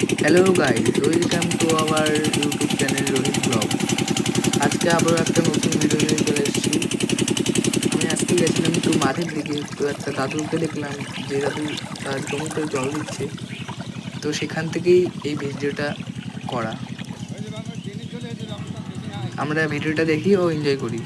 Hello guys, welcome to our YouTube channel Rohit blog. আজকে আবারও একটা নতুন ভিডিও নিয়ে চলে এসেছি। আমি আজকে গেছিলাম একটু মাঠের দিকে, তো একটা দাদুকে দেখলাম যে দাদু তার জমিতে জল দিচ্ছে। তো সেখান থেকেই এই ভিডিওটা করা। আমরা ভিডিওটা দেখি ও এনজয় করি।